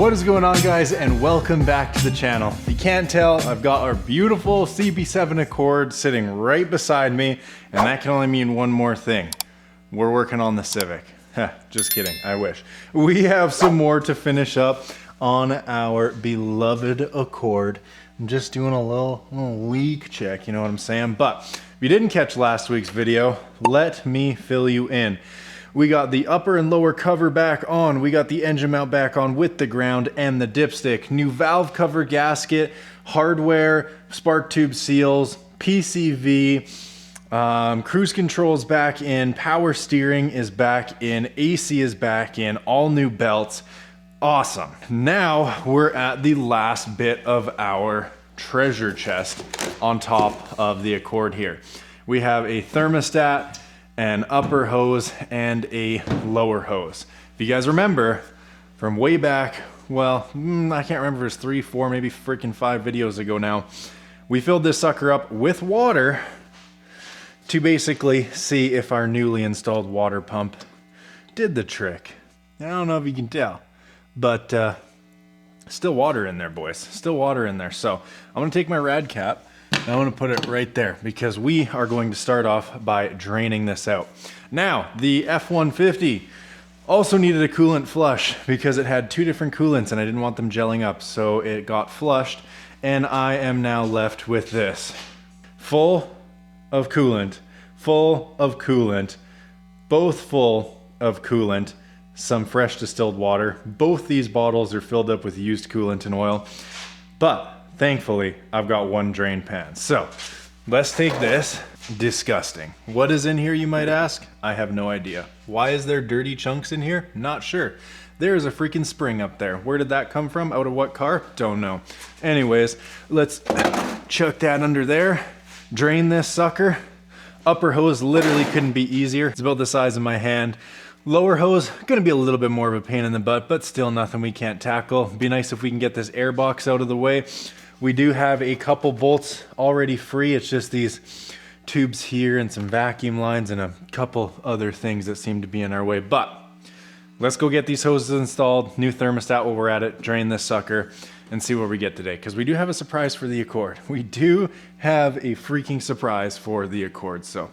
What is going on, guys, and welcome back to the channel. If you can't tell, I've got our beautiful CB7 Accord sitting right beside me, and that can only mean one more thing. We're working on the Civic. Just kidding, I wish. We have some more to finish up on our beloved Accord. I'm just doing a little leak check, you know what I'm saying? But if you didn't catch last week's video, let me fill you in. We got the upper and lower cover back on. We got the engine mount back on with the ground and the dipstick. New valve cover gasket, hardware, spark tube seals, PCV, cruise control's back in, power steering is back in, AC is back in, all new belts. Awesome. Now we're at the last bit of our treasure chest on top of the Accord here. We have a thermostat, an upper hose, and a lower hose. If you guys remember from way back, well, I can't remember if it was 3, 4, maybe freaking 5 videos ago now, we filled this sucker up with water to basically see if our newly installed water pump did the trick. I don't know if you can tell, but still water in there, boys. Still water in there. So I'm gonna take my rad cap, I want to put it right there because we are going to start off by draining this out. Now, the F-150 also needed a coolant flush because it had 2 different coolants and I didn't want them gelling up. So it got flushed and I am now left with this. Full of coolant, both full of coolant, some fresh distilled water. Both these bottles are filled up with used coolant and oil, but thankfully, I've got one drain pan. So let's take this. Disgusting. What is in here, you might ask? I have no idea. Why is there dirty chunks in here? Not sure. There is a freaking spring up there. Where did that come from? Out of what car? Don't know. Anyways, let's chuck that under there. Drain this sucker. Upper hose literally couldn't be easier. It's about the size of my hand. Lower hose, gonna be a little bit more of a pain in the butt, but still nothing we can't tackle. Be nice if we can get this air box out of the way. We do have a couple bolts already free. It's just these tubes here and some vacuum lines and a couple other things that seem to be in our way. But let's go get these hoses installed, new thermostat while we're at it, drain this sucker, and see what we get today. Because we do have a surprise for the Accord. We do have a freaking surprise for the Accord, so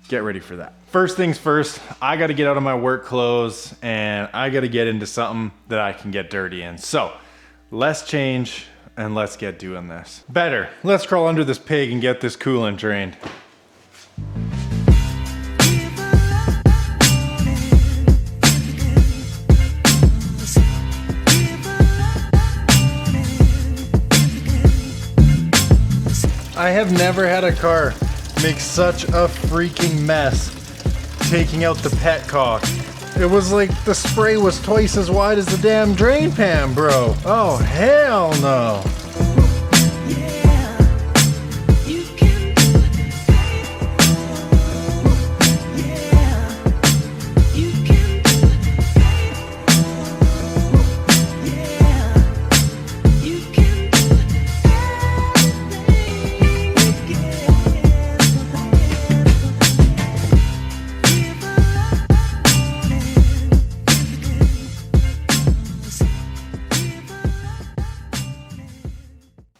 get ready for that. First things first, I gotta get out of my work clothes and I gotta get into something that I can get dirty in. So let's change and let's get doing this. Better, let's crawl under this pig and get this coolant drained. I have never had a car make such a freaking mess taking out the petcock. It was like the spray was twice as wide as the damn drain pan, bro. Oh, hell no.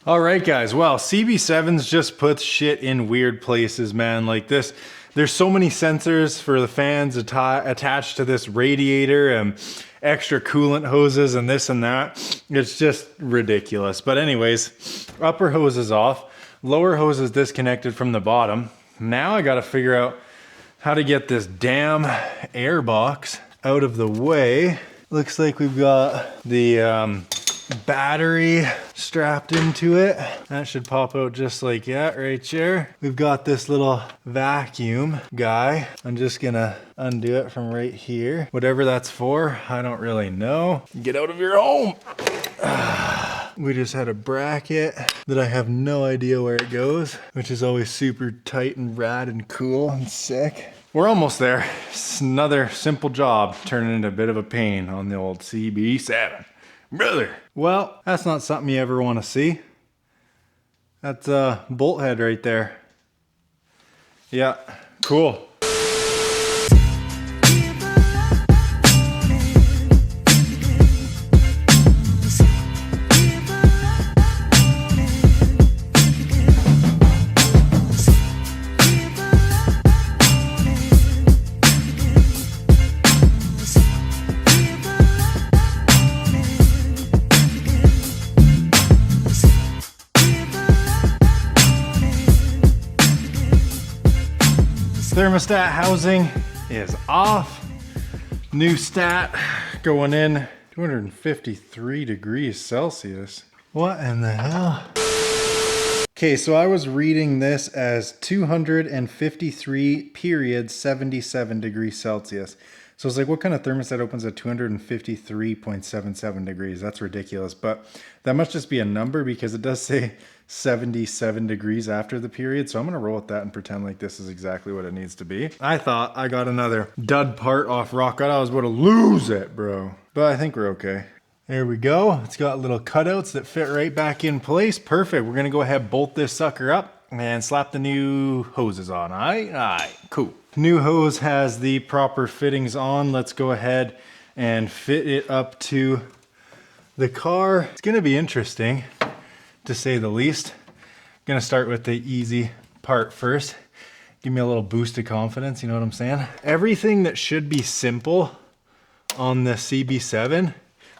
All right, guys, well, CB7's just puts shit in weird places, man. Like this, there's so many sensors for the fans attached to this radiator and extra coolant hoses and this and that. It's just ridiculous. But anyways, upper hose is off, lower hose is disconnected from the bottom. Now I gotta figure out how to get this damn air box out of the way. Looks like we've got the battery strapped into it. That should pop out just like that right there. We've got this little vacuum guy. I'm just gonna undo it from right here. Whatever that's for, I don't really know. Get out of your home. We just had a bracket that I have no idea where it goes, which is always super tight and rad and cool and sick. We're almost there. It's another simple job turning into a bit of a pain on the old CB7. Brother. Well, that's not something you ever want to see. That's a bolt head right there. Yeah, cool. Thermostat housing is off. New stat going in 253 degrees Celsius. What in the hell? Okay, so I was reading this as 253.77 degrees Celsius. So it's like, what kind of thermostat opens at 253.77 degrees? That's ridiculous, but that must just be a number because it does say 77 degrees after the period. So I'm gonna roll with that and pretend like this is exactly what it needs to be. I thought I got another dud part off Rock Cut. I was about to lose it, bro. But I think we're okay. There we go. It's got little cutouts that fit right back in place. Perfect. We're gonna go ahead, bolt this sucker up and slap the new hoses on. All right, cool. New hose has the proper fittings on. Let's go ahead and fit it up to the car. It's gonna be interesting, to say the least. I'm gonna start with the easy part first. Give me a little boost of confidence, you know what I'm saying? Everything that should be simple on the CB7,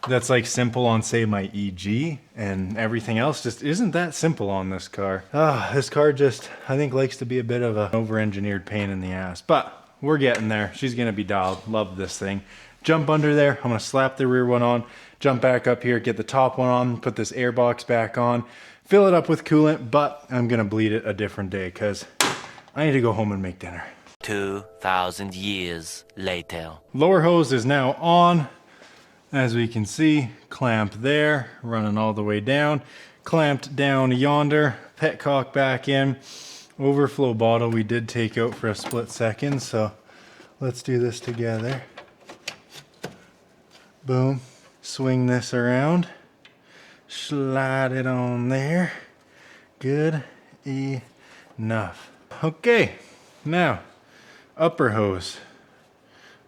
that's like simple on, say, my EG, and everything else just isn't that simple on this car. This car just, I think, likes to be a bit of an over-engineered pain in the ass, but we're getting there. She's gonna be dialed. Love this thing. Jump under there. I'm gonna slap the rear one on, jump back up here, get the top one on, put this air box back on, fill it up with coolant, but I'm gonna bleed it a different day because I need to go home and make dinner. 2,000 years later. Lower hose is now on. As we can see, clamp there, running all the way down, clamped down yonder, petcock back in. Overflow bottle we did take out for a split second, so let's do this together. Boom. Swing this around, slide it on there. Good enough. Okay, now upper hose.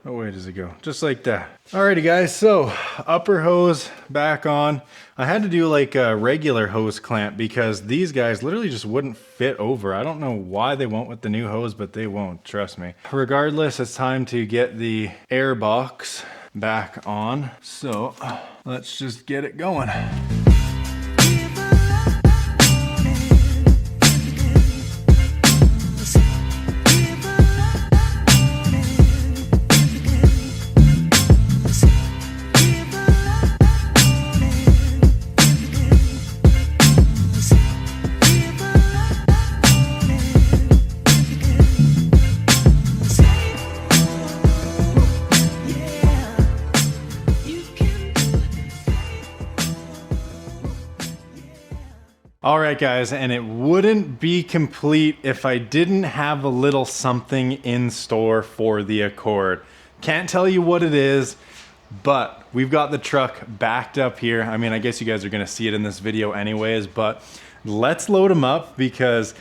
Oh, where does it go? Just like that. Alrighty guys, so upper hose back on. I had to do like a regular hose clamp because these guys literally just wouldn't fit over. I don't know why they won't with the new hose, but they won't, trust me. Regardless, it's time to get the air box back on. So let's just get it going. All right guys, and it wouldn't be complete if I didn't have a little something in store for the Accord. Can't tell you what it is, but we've got the truck backed up here. I mean, I guess you guys are gonna see it in this video anyways, but let's load them up because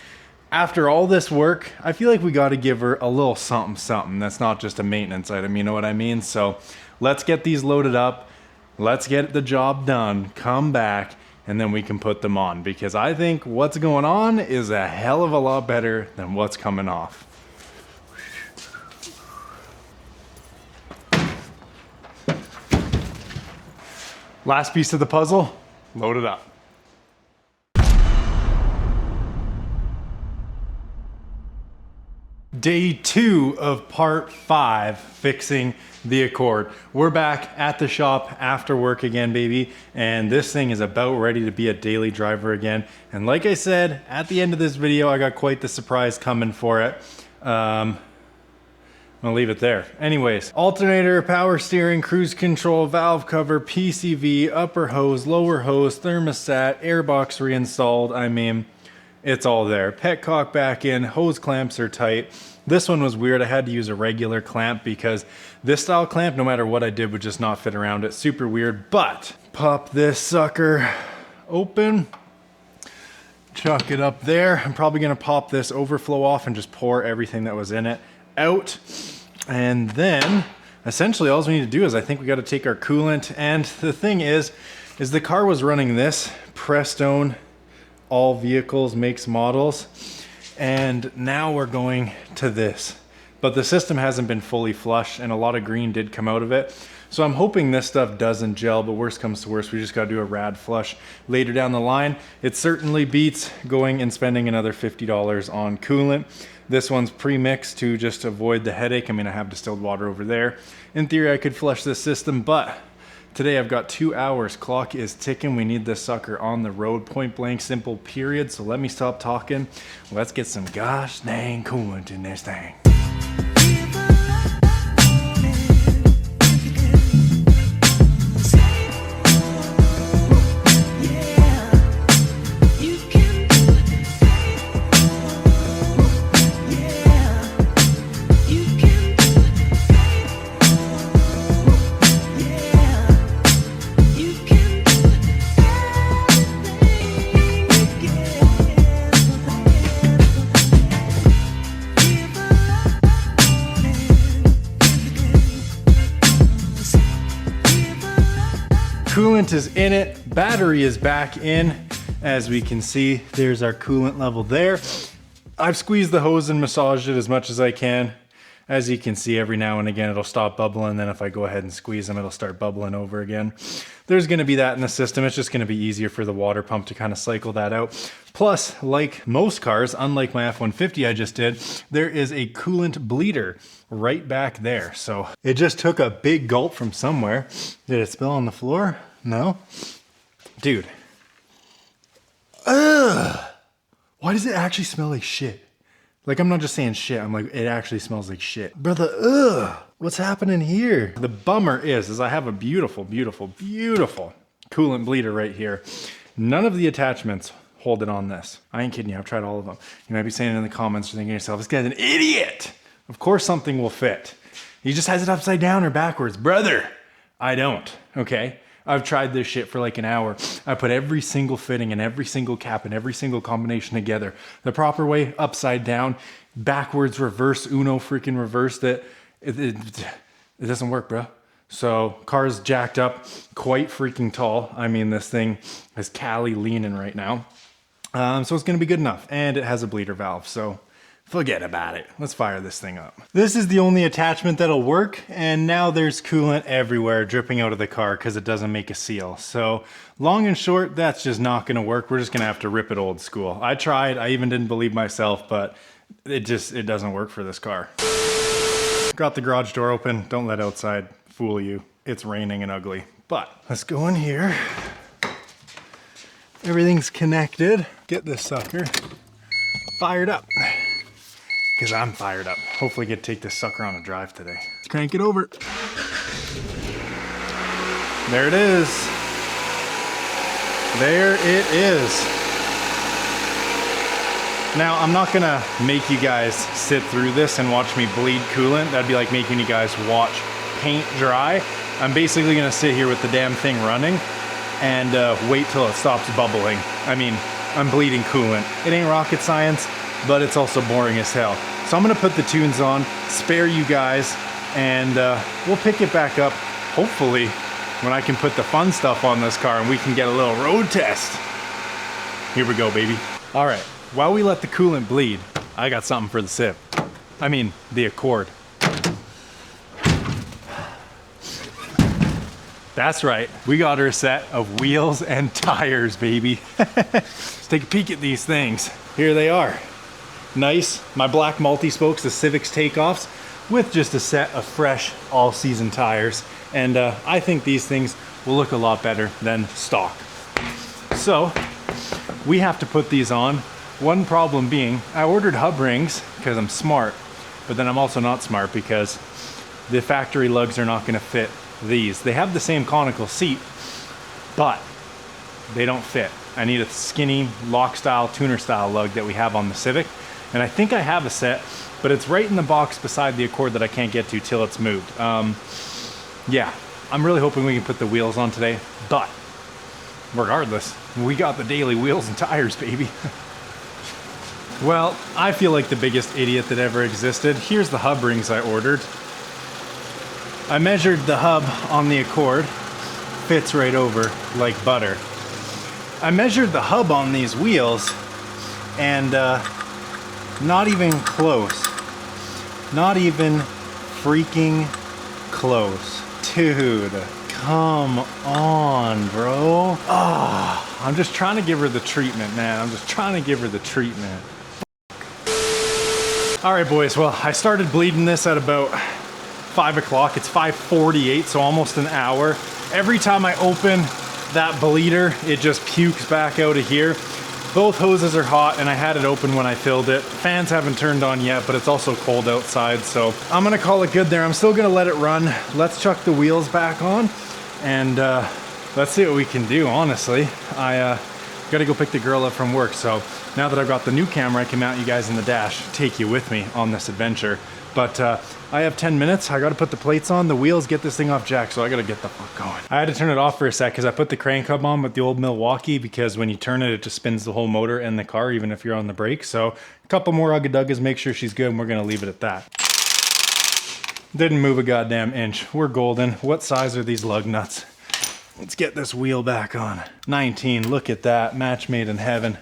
after all this work, I feel like we gotta give her a little something that's not just a maintenance item, you know what I mean? So let's get these loaded up, let's get the job done, come back, and then we can put them on because I think what's going on is a hell of a lot better than what's coming off. Last piece of the puzzle, load it up. Day 2 of part 5 fixing the Accord. We're back at the shop after work again, baby, and this thing is about ready to be a daily driver again. And like I said, at the end of this video, I got quite the surprise coming for it. I'm gonna leave it there. Anyways, alternator, power steering, cruise control, valve cover, PCV, upper hose, lower hose, thermostat, airbox reinstalled. I mean, it's all there. Petcock back in, hose clamps are tight. This one was weird. I had to use a regular clamp because this style clamp, no matter what I did, would just not fit around it. Super weird, but pop this sucker open, chuck it up there. I'm probably gonna pop this overflow off and just pour everything that was in it out. And then essentially all we need to do is I think we gotta take our coolant. And the thing is the car was running this Prestone, all vehicles, makes, models. And now we're going to this. But the system hasn't been fully flushed and a lot of green did come out of it. So I'm hoping this stuff doesn't gel, but worst comes to worst, we just gotta do a rad flush later down the line. It certainly beats going and spending another $50 on coolant. This one's pre-mixed to just avoid the headache. I mean, I have distilled water over there. In theory, I could flush this system, but today I've got 2 hours. Clock is ticking. We need this sucker on the road, point blank, simple, period. So let me stop talking. Let's get some gosh dang coolant in this thing. Coolant is in it, battery is back in. As we can see, there's our coolant level there. I've squeezed the hose and massaged it as much as I can. As you can see, every now and again it'll stop bubbling, then if I go ahead and squeeze them, it'll start bubbling over again. There's gonna be that in the system. It's just gonna be easier for the water pump to kind of cycle that out. Plus, like most cars, unlike my F-150 I just did, there is a coolant bleeder right back there. So it just took a big gulp from somewhere. Did it spill on the floor? No? Dude. Ugh! Why does it actually smell like shit? Like, I'm not just saying shit, I'm like, it actually smells like shit. Brother, ugh! What's happening here? The bummer is I have a beautiful, beautiful, beautiful coolant bleeder right here. None of the attachments hold it on this. I ain't kidding you, I've tried all of them. You might be saying in the comments, you're thinking to yourself, this guy's an idiot! Of course something will fit. He just has it upside down or backwards. Brother, I don't, okay? I've tried this shit for like an hour. I put every single fitting and every single cap and every single combination together. The proper way, upside down, backwards, reverse, Uno freaking reversed it. It doesn't work, bro. So car's jacked up, quite freaking tall. I mean, this thing is Cali leaning right now. So it's gonna be good enough. And it has a bleeder valve, so forget about it. Let's fire this thing up. This is the only attachment that'll work, and now there's coolant everywhere dripping out of the car because it doesn't make a seal. So long and short, that's just not gonna work. We're just gonna have to rip it old school. I tried, I even didn't believe myself, but it doesn't work for this car. Got the garage door open. Don't let outside fool you. It's raining and ugly. But let's go in here. Everything's connected. Get this sucker fired up. Because I'm fired up. Hopefully get to take this sucker on a drive today. Let's crank it over. There it is. There it is. Now, I'm not gonna make you guys sit through this and watch me bleed coolant. That'd be like making you guys watch paint dry. I'm basically gonna sit here with the damn thing running and wait till it stops bubbling. I mean, I'm bleeding coolant. It ain't rocket science, but it's also boring as hell. So I'm gonna put the tunes on, spare you guys, and we'll pick it back up, hopefully, when I can put the fun stuff on this car and we can get a little road test. Here we go, baby. All right, while we let the coolant bleed, I got something for the Civ. I mean, the Accord. That's right, we got her a set of wheels and tires, baby. Let's take a peek at these things. Here they are. Nice, my black multi-spokes, the Civic's takeoffs, with just a set of fresh all-season tires. And I think these things will look a lot better than stock. So, we have to put these on. One problem being, I ordered hub rings because I'm smart, but then I'm also not smart because the factory lugs are not gonna fit these. They have the same conical seat, but they don't fit. I need a skinny lock style, tuner style lug that we have on the Civic. And I think I have a set, but it's right in the box beside the Accord that I can't get to till it's moved. Yeah, I'm really hoping we can put the wheels on today, but regardless, we got the daily wheels and tires, baby. Well, I feel like the biggest idiot that ever existed. Here's the hub rings I ordered. I measured the hub on the Accord, fits right over like butter. I measured the hub on these wheels and not even close. Not even freaking close. Dude, come on, bro. Oh, I'm just trying to give her the treatment, man. I'm just trying to give her the treatment. All right, boys, well, I started bleeding this at about 5 o'clock. It's 5:48, so almost an hour. Every time I open that bleeder, it just pukes back out of here. Both hoses are hot, and I had it open when I filled it. Fans haven't turned on yet, but it's also cold outside, so I'm gonna call it good there. I'm still gonna let it run. Let's chuck the wheels back on, and let's see what we can do, honestly. I gotta go pick the girl up from work, so now that I've got the new camera, I can mount you guys in the dash, take you with me on this adventure. But I have 10 minutes. I gotta put the plates on, the wheels, get this thing off jack, so I gotta get the fuck going. I had to turn it off for a sec because I put the crank hub on with the old Milwaukee, because when you turn it, it just spins the whole motor and the car, even if you're on the brake. So a couple more ugga-duggas, make sure she's good, and we're gonna leave it at that. Didn't move a goddamn inch. We're golden. What size are these lug nuts? Let's get this wheel back on. 19, look at that, match made in heaven.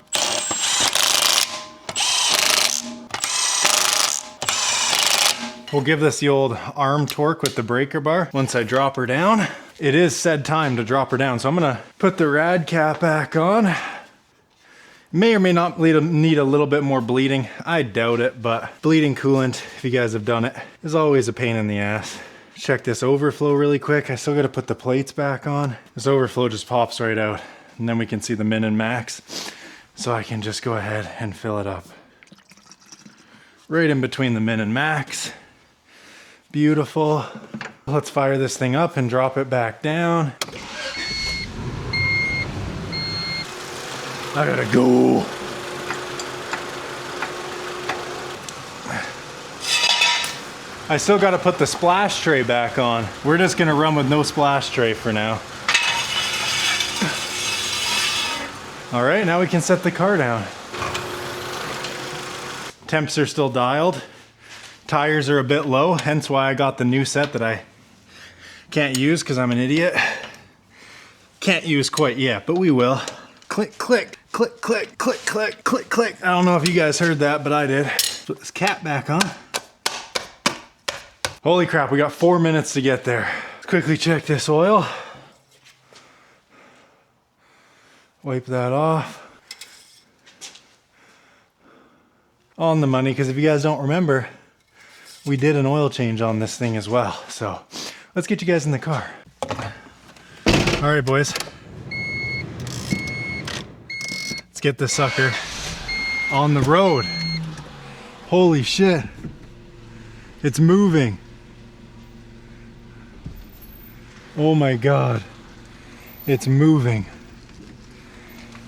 We'll give this the old arm torque with the breaker bar once I drop her down. It is said time to drop her down, so I'm gonna put the rad cap back on. May or may not need a little bit more bleeding. I doubt it, but bleeding coolant, if you guys have done it, is always a pain in the ass. Check this overflow really quick. I still gotta put the plates back on. This overflow just pops right out, and then we can see the min and max. So I can just go ahead and fill it up. Right in between the min and max. Beautiful. Let's fire this thing up and drop it back down. I gotta go. I still gotta put the splash tray back on. We're just gonna run with no splash tray for now. All right, now we can set the car down. Temps are still dialed. Tires are a bit low, hence why I got the new set that I can't use because I'm an idiot. Can't use quite yet, but we will. Click, click, click, click, click, click, click, click. I don't know if you guys heard that, but I did. Put this cap back on. Holy crap, we got 4 minutes to get there. Let's quickly check this oil. Wipe that off. On the money, because if you guys don't remember, we did an oil change on this thing as well. So let's get you guys in the car. All right, boys. Let's get this sucker on the road. Holy shit. It's moving. Oh my God. It's moving.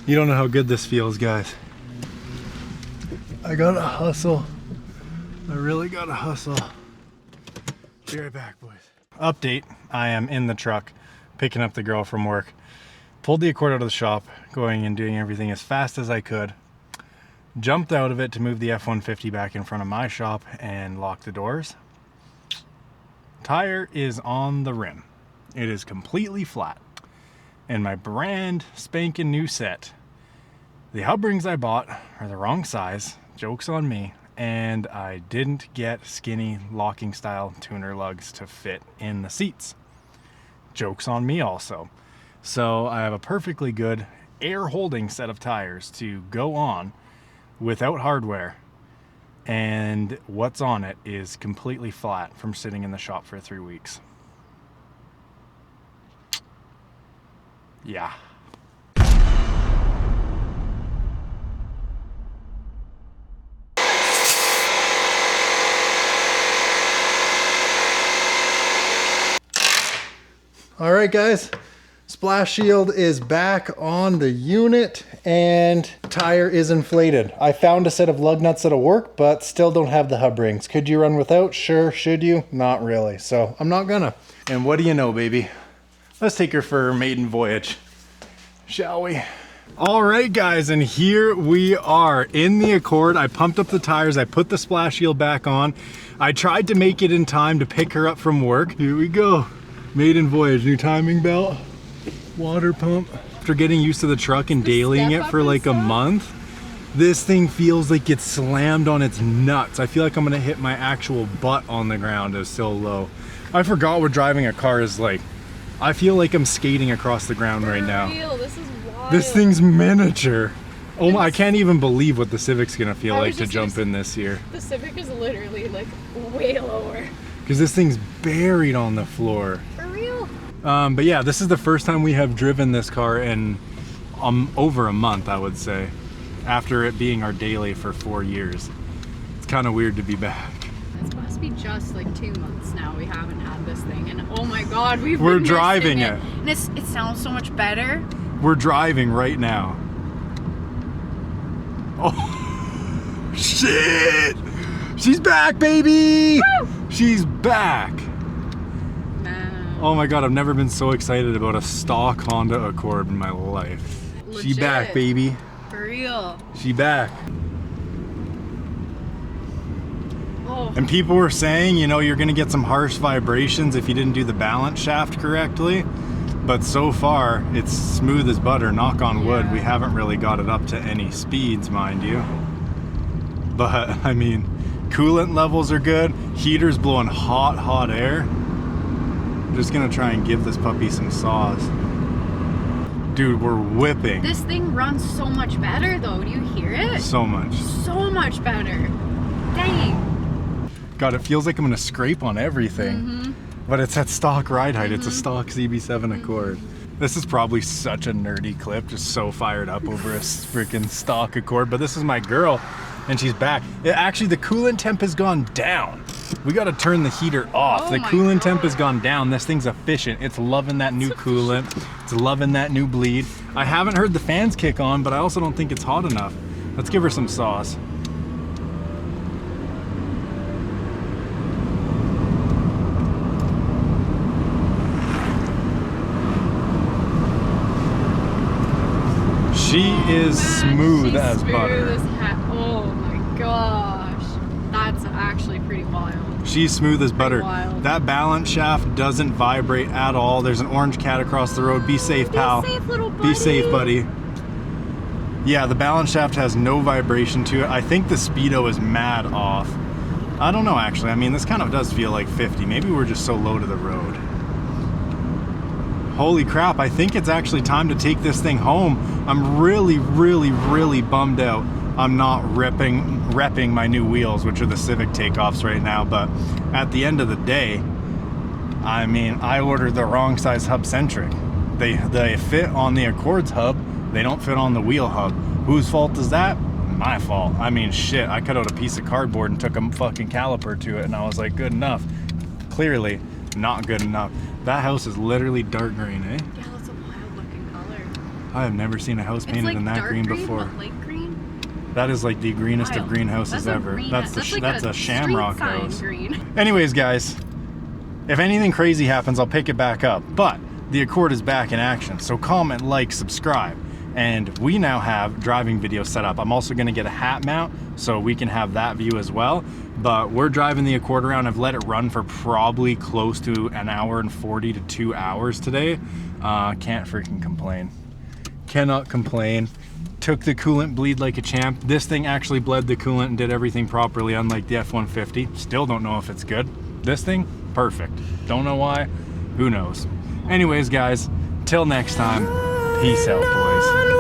You don't know how good this feels, guys. I gotta hustle. I really gotta hustle. Be right back, boys. Update, I am in the truck, picking up the girl from work. Pulled the Accord out of the shop, going and doing everything as fast as I could. Jumped out of it to move the F-150 back in front of my shop and lock the doors. Tire is on the rim. It is completely flat. And my brand spanking new set, the hub rings I bought are the wrong size, joke's on me, and I didn't get skinny locking style tuner lugs to fit in the seats. Joke's on me also. So I have a perfectly good air holding set of tires to go on without hardware, and what's on it is completely flat from sitting in the shop for 3 weeks. Yeah. All right, guys, splash shield is back on the unit and tire is inflated. I found a set of lug nuts that'll work, but still don't have the hub rings. Could you run without? Sure. Should you? Not really. So I'm not gonna. And what do you know, baby? Let's take her for her maiden voyage, shall we? All right, guys, and here we are in the Accord. I pumped up the tires. I put the splash shield back on. I tried to make it in time to pick her up from work. Here we go. Maiden voyage, new timing belt, water pump. After getting used to the truck and dailying it for like a month, this thing feels like it's slammed on its nuts. I feel like I'm gonna hit my actual butt on the ground. It's so low. I forgot what driving a car is like. I feel like I'm skating across the ground right now. Real, this is wild. This thing's miniature. Oh my, I can't even believe what the Civic's gonna feel like to jump in this year. The Civic is literally like way lower. Because this thing's buried on the floor. For real? But yeah, this is the first time we have driven this car in over a month, I would say. After it being our daily for 4 years. It's kind of weird to be back. It must be just like 2 months now we haven't had this thing, and oh my god, we're driving it. And it sounds so much better. We're driving right now. Oh shit! She's back, baby! Woo! She's back. Man. Oh my god, I've never been so excited about a stock Honda Accord in my life. Legit. She back, baby. For real. She back. Oh. And people were saying, you know, you're gonna get some harsh vibrations if you didn't do the balance shaft correctly. But so far, it's smooth as butter, knock on wood. Yeah. We haven't really got it up to any speeds, mind you. But, I mean, coolant levels are good. Heater's blowing hot, hot air. I'm just gonna try and give this puppy some saws. Dude, we're whipping. This thing runs so much better though, do you hear it? So much. So much better. Dang. God, it feels like I'm gonna scrape on everything. But it's at stock ride height. It's a stock CB7 Accord. This is probably such a nerdy clip, just so fired up over a freaking stock Accord. But this is my girl, and she's back. Actually, the coolant temp has gone down. We gotta turn the heater off. Oh The my coolant God. temp has gone down. This thing's efficient. It's loving that new coolant. It's loving that new bleed. I haven't heard the fans kick on, but I also don't think it's hot enough. Let's give her some sauce. She is smooth She's as smooth butter. as oh my gosh. That's actually pretty wild. She's smooth as butter. wild. That balance shaft doesn't vibrate at all. There's an orange cat across the road. Be safe, pal. Be safe, little buddy. Be safe, buddy. Yeah, the balance shaft has no vibration to it. I think the speedo is mad off. I don't know, actually. I mean, this kind of does feel like 50. Maybe we're just so low to the road. Holy crap, I think it's actually time to take this thing home. I'm really, really, really bummed out I'm not repping my new wheels, which are the Civic takeoffs right now, but at the end of the day, I mean, I ordered the wrong size hub centric. They fit on the Accord's hub, they don't fit on the wheel hub. Whose fault is that? My fault. I mean, shit, I cut out a piece of cardboard and took a fucking caliper to it, and I was like, good enough. Clearly, not good enough. That house is literally dark green, eh? Yeah, that's a wild looking color. I have never seen a house painted like in that dark green before. But light green? That is like the greenest of Wild. greenhouses That's ever. green, That's like a shamrock street sign house. green. Anyways, guys, if anything crazy happens, I'll pick it back up. But the Accord is back in action, so comment, like, subscribe. And we now have driving videos set up. I'm also gonna get a hat mount so we can have that view as well. But we're driving the Accord around. I've let it run for probably close to an hour and 40 to 2 hours today. Can't freaking complain. Cannot complain. Took the coolant bleed like a champ. This thing actually bled the coolant and did everything properly, unlike the F-150. Still don't know if it's good. This thing, perfect. Don't know why, who knows. Anyways, guys, till next time, peace out, boys.